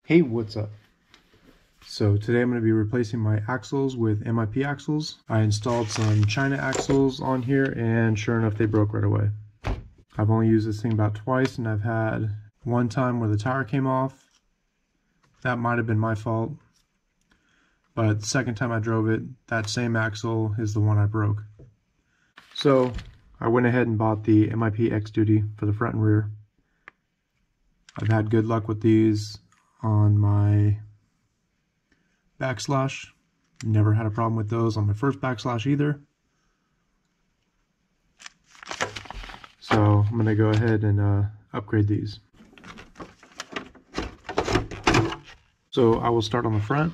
Hey, what's up? So today I'm going to be replacing my axles with MIP axles. I installed some China axles on here and sure enough they broke right away. I've only used this thing about twice and I've had one time where the tire came off. That might have been my fault. But the second time I drove it, that same axle is the one I broke. So I went ahead and bought the MIP X Duty for the front and rear. I've had good luck with these on my backslash. Never had a problem with those on my first backslash either. So I'm going to go ahead and upgrade these. So I will start on the front.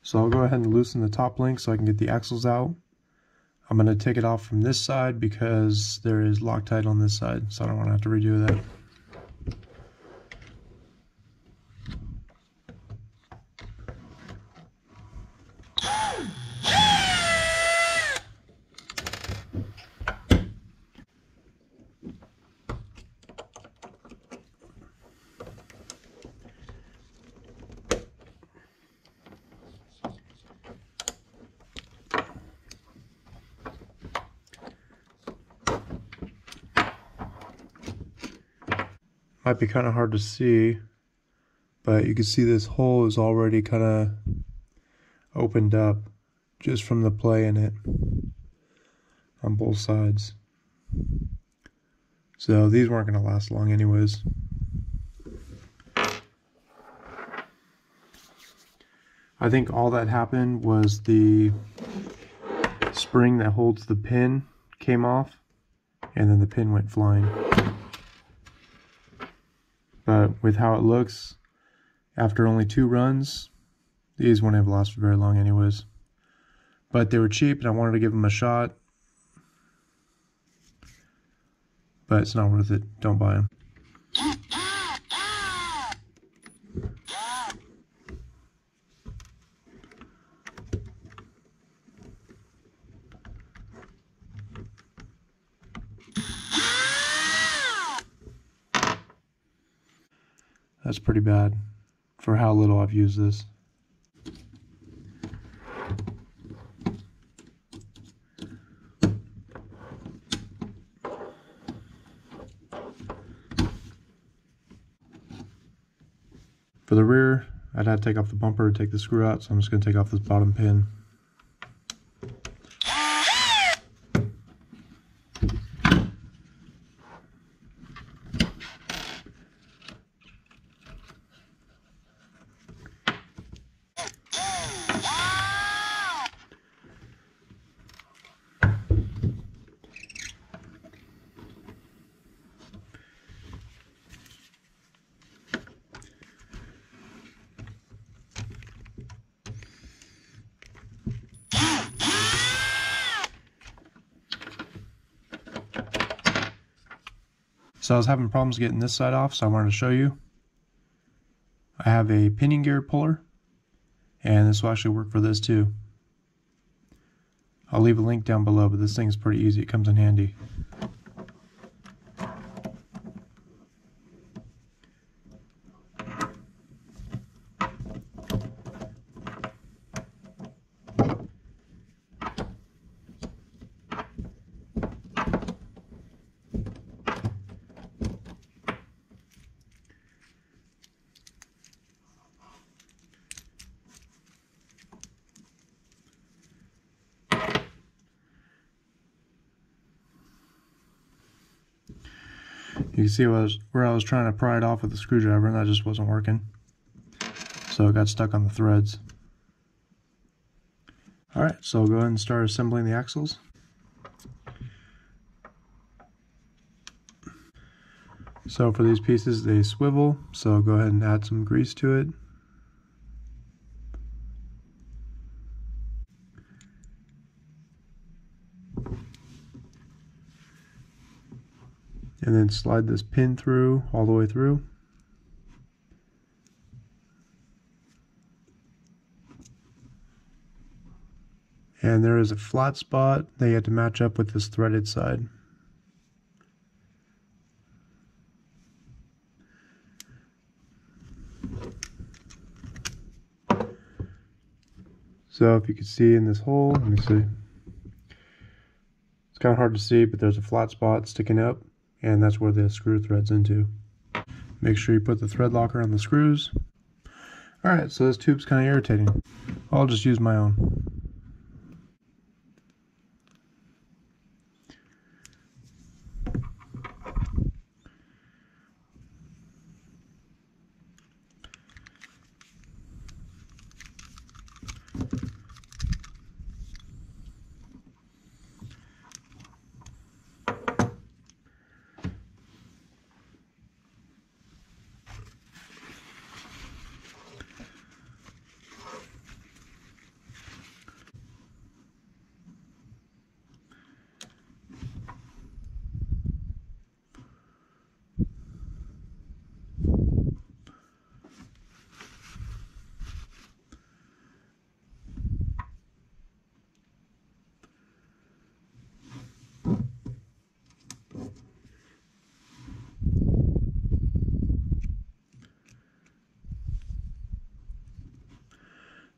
So I'll go ahead and loosen the top link so I can get the axles out. I'm going to take it off from this side because there is Loctite on this side, so I don't want to have to redo that. Might be kind of hard to see, but you can see this hole is already kind of opened up just from the play in it on both sides. So these weren't going to last long anyways. I think all that happened was the spring that holds the pin came off and then the pin went flying. But with how it looks, after only 2 runs, these wouldn't have lasted very long anyways. But they were cheap and I wanted to give them a shot. But it's not worth it. Don't buy them. That's pretty bad for how little I've used this. For the rear, I'd have to take off the bumper to take the screw out, so I'm just going to take off this bottom pin. So I was having problems getting this side off, so I wanted to show you. I have a pinion gear puller, and this will actually work for this too. I'll leave a link down below, but this thing is pretty easy. It comes in handy. You can see where I was trying to pry it off with the screwdriver and that just wasn't working. So it got stuck on the threads. Alright, so I'll go ahead and start assembling the axles. So for these pieces they swivel, so I'll go ahead and add some grease to it. and then slide this pin through all the way through. And there is a flat spot that you have to match up with this threaded side. So if you can see in this hole, let me see. It's kind of hard to see, but there's a flat spot sticking up, and that's where the screw threads into. Make sure you put the thread locker on the screws. Alright, so this tube's kind of irritating. I'll just use my own.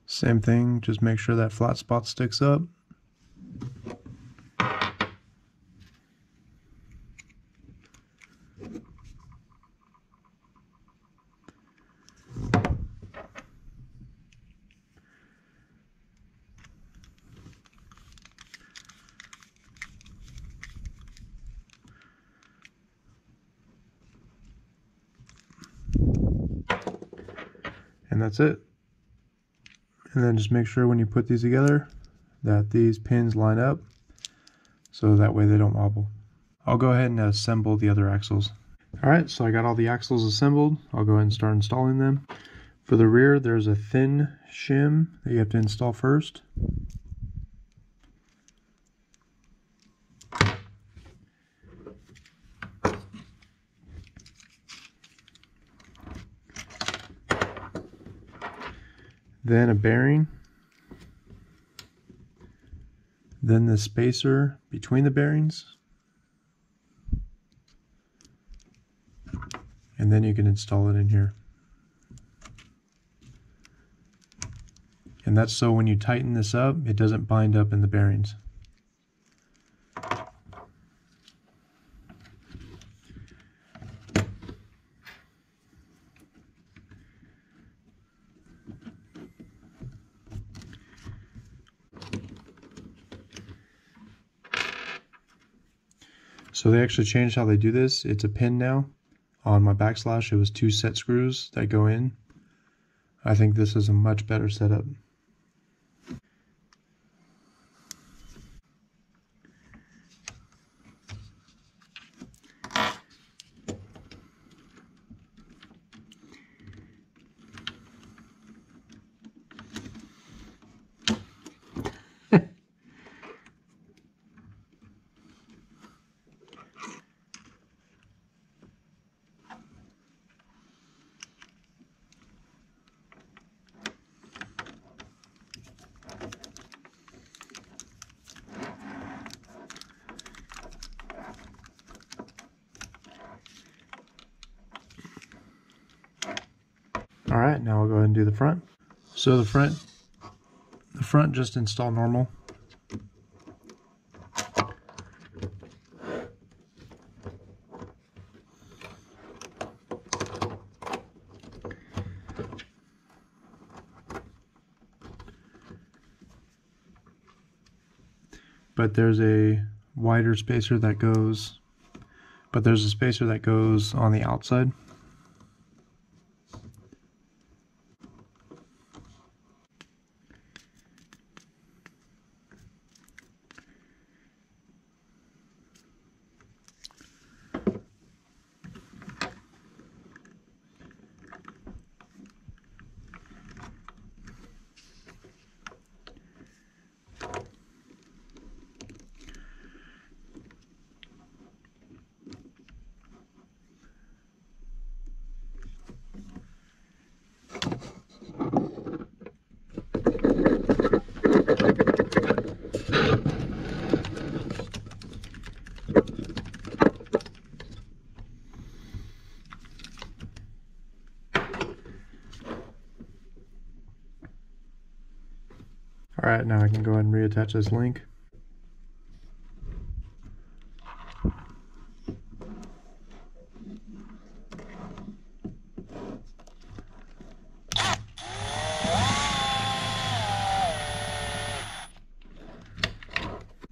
Same thing, just make sure that flat spot sticks up. And that's it. And then just make sure when you put these together that these pins line up so that way they don't wobble. I'll go ahead and assemble the other axles. Alright, so I got all the axles assembled. I'll go ahead and start installing them. For the rear, there's a thin shim that you have to install first. Then a bearing. Then the spacer between the bearings. And then you can install it in here. And that's so when you tighten this up, it doesn't bind up in the bearings. So they actually changed how they do this. It's a pin now. On my backslash, it was 2 set screws that go in. I think this is a much better setup. Alright, now I'll go ahead and do the front. So the front just install normal. But there's a wider spacer that goes, there's a spacer that goes on the outside. Alright, now I can go ahead and reattach this link.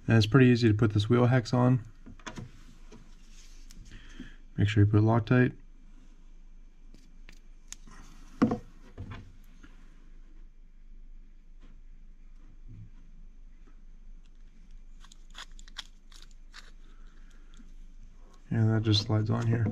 And it's pretty easy to put this wheel hex on. Make sure you put it Loctite. And that just slides on here.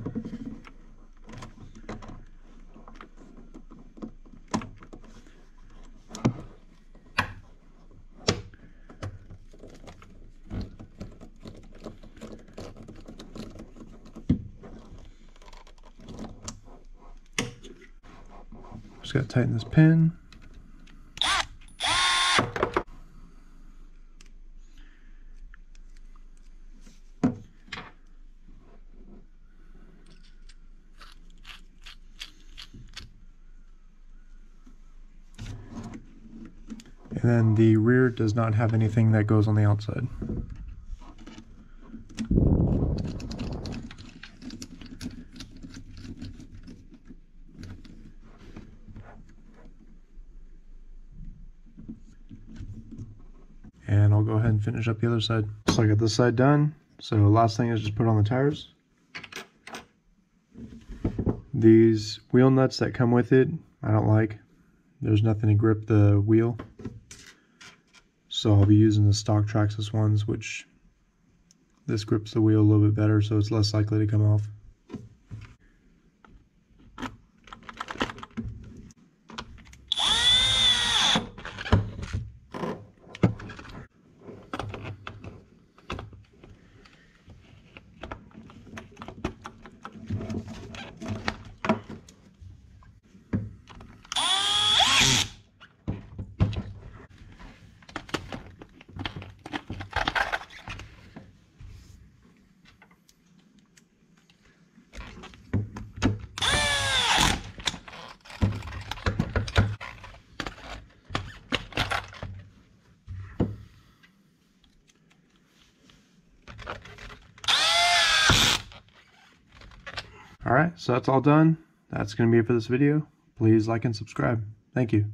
Just gotta tighten this pin. And then the rear does not have anything that goes on the outside. And I'll go ahead and finish up the other side. So I got this side done. So last thing is just put on the tires. These wheel nuts that come with it, I don't like. There's nothing to grip the wheel. So I'll be using the stock Traxxas ones, which this grips the wheel a little bit better, so it's less likely to come off. Alright, so that's all done. That's going to be it for this video. Please like and subscribe. Thank you.